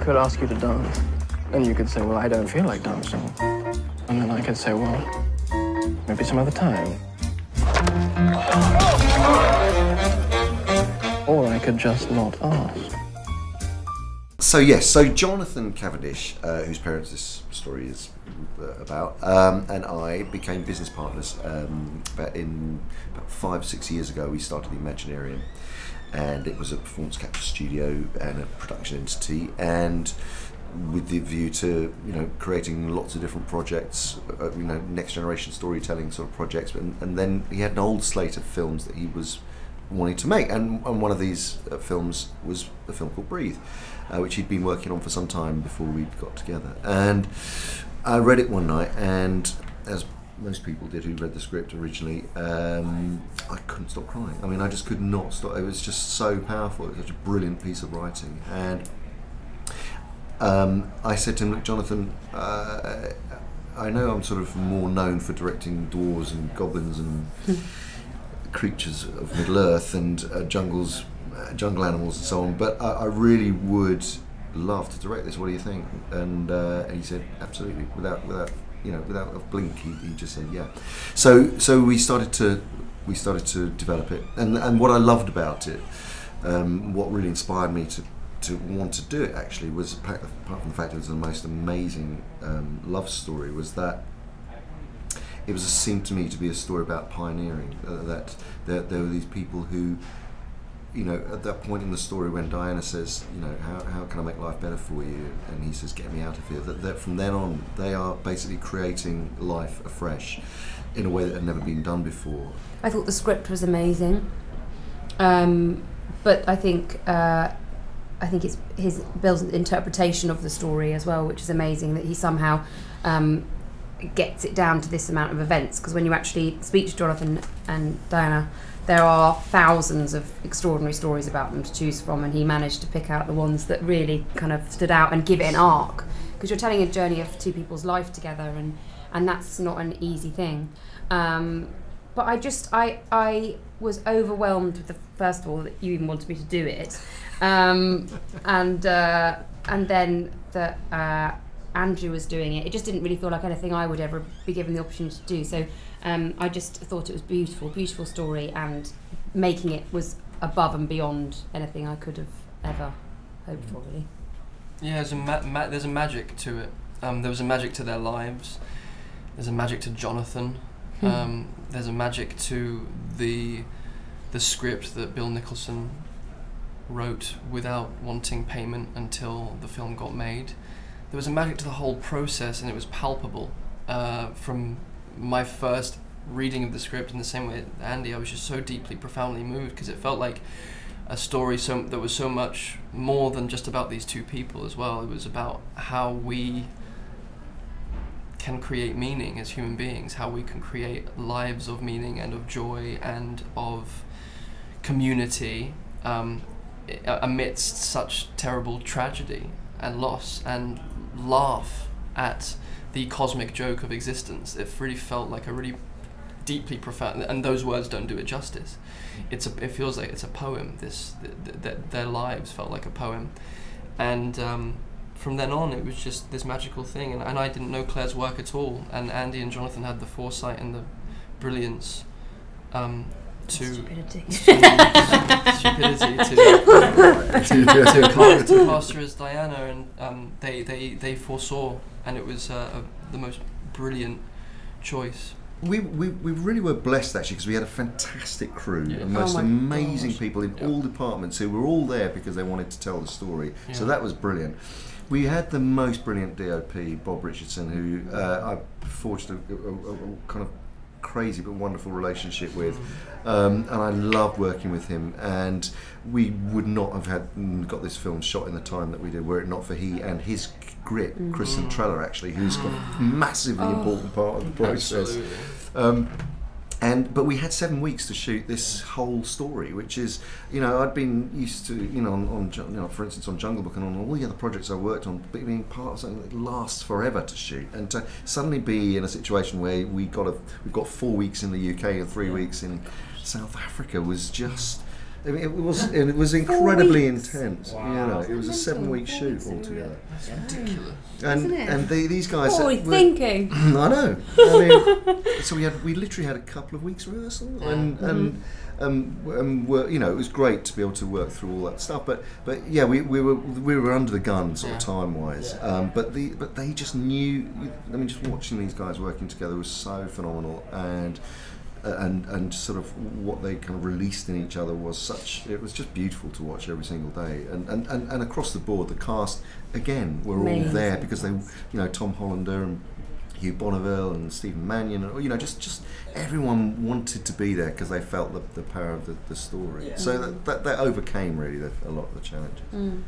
could ask you to dance, and you could say, well, I don't feel like dancing. And then I could say, well, maybe some other time. Or I could just not ask. So yes, so Jonathan Cavendish, whose parents this story is about, and I became business partners about 5-6 years ago. We started the Imaginarium, and it was a performance capture studio and a production entity, and with the view to creating lots of different projects, next generation storytelling sort of projects, and then he had an old slate of films that he was wanting to make, and one of these films was a film called Breathe, which he'd been working on for some time before we got together. And I read it one night, and as most people did who read the script originally, I couldn't stop crying. I mean, I just could not stop. It was just so powerful. It was such a brilliant piece of writing. And I said to him, look, Jonathan, I know I'm sort of more known for directing dwarves and goblins and creatures of Middle-earth and jungle animals and so on, but I really would love to direct this. What do you think? And he said, absolutely, without a blink. He just said, yeah. So we started to develop it, and what I loved about it, what really inspired me to want to do it actually was, apart from the fact it was the most amazing love story, was that it seemed to me to be a story about pioneering. That there were these people who, at that point in the story when Diana says, how can I make life better for you? And he says, get me out of here. That from then on, they are basically creating life afresh in a way that had never been done before. I thought the script was amazing, but I think it's Bill's interpretation of the story as well, which is amazing, that he somehow gets it down to this amount of events, because when you actually speak to Jonathan and Diana, there are thousands of extraordinary stories about them to choose from, and he managed to pick out the ones that really kind of stood out and give it an arc, because you're telling a journey of two people's life together, and that's not an easy thing. But I was overwhelmed with first of all, that you even wanted me to do it, and then that Andrew was doing it. It just didn't really feel like anything I would ever be given the opportunity to do. So I just thought it was beautiful story, and making it was above and beyond anything I could have ever hoped for, really. Yeah, there's a magic to it. There was a magic to their lives. There's a magic to Jonathan. There's a magic to the script that Bill Nicholson wrote without wanting payment until the film got made. There was a magic to the whole process, and it was palpable. From my first reading of the script, in the same way Andy, I was just so deeply, profoundly moved, because it felt like a story that was so much more than just about these two people as well. It was about how we can create meaning as human beings, how we can create lives of meaning and of joy and of community amidst such terrible tragedy and loss, and laugh at the cosmic joke of existence. It really felt like a really deeply profound, and those words don't do it justice. It feels like it's a poem. Their lives felt like a poem, and from then on it was just this magical thing. And I didn't know Claire's work at all, and Andy and Jonathan had the foresight and the brilliance to cast her as Diana, and they foresaw, and it was the most brilliant choice. We really were blessed actually, because we had a fantastic crew, the most amazing people in all departments who were all there because they wanted to tell the story. So that was brilliant. We had the most brilliant DOP, Bob Richardson, who I forged a kind of crazy but wonderful relationship with, and I loved working with him, and we would not have got this film shot in the time that we did were it not for he and his grip, Chris Centrella actually, who's got a massively important part of the process. But we had 7 weeks to shoot this whole story, which is, I'd been used to, for instance, on Jungle Book and on all the other projects I worked on, being part of something that lasts forever to shoot, and to suddenly be in a situation where we've got 4 weeks in the UK and 3 weeks in South Africa was just I mean, it was incredibly weeks. intense. Wow. You know, it was a Mental. 7-week 4 shoot weeks in a altogether. row. That's Yeah. ridiculous. And Isn't it? and these guys. What are we were- thinking? I know. I mean, so we literally had a couple of weeks rehearsal, and were, you know, it was great to be able to work through all that stuff. But yeah, we were under the gun sort of Yeah. time wise. Yeah. But they just knew. I mean, just watching these guys working together was so phenomenal, and sort of what they kind of released in each other was such. It was just beautiful to watch every single day, and across the board, the cast again were all Amazing. there because they, you know, Tom Hollander and Hugh Bonneville and Stephen Mannion, and, you know, just everyone wanted to be there because they felt the power of the story. Yeah. So that overcame really a lot of the challenges. Mm.